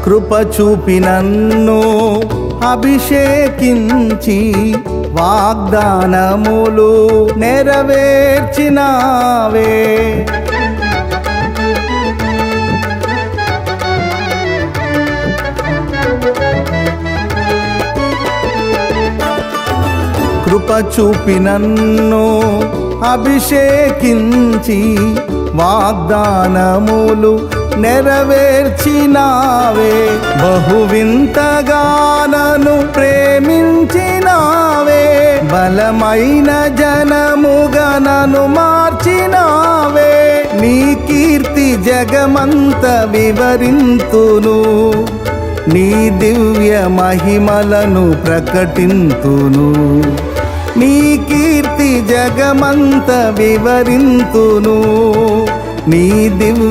కృప చూపి నన్ను అభిషేకించి వాగ్దానములు నెరవేర్చినావే. కృప చూపి నన్ను అభిషేకించి వాగ్దానములు నెరవేర్చినావే. బహువింతగా నన్ను ప్రేమించినావే. బలమైన జనముగా నన్ను మార్చినావే. నీ కీర్తి జగమంత వివరింతును, నీ దివ్య మహిమలను ప్రకటింతును. నీ కీర్తి జగమంత వివరింతును, నీ దివ్య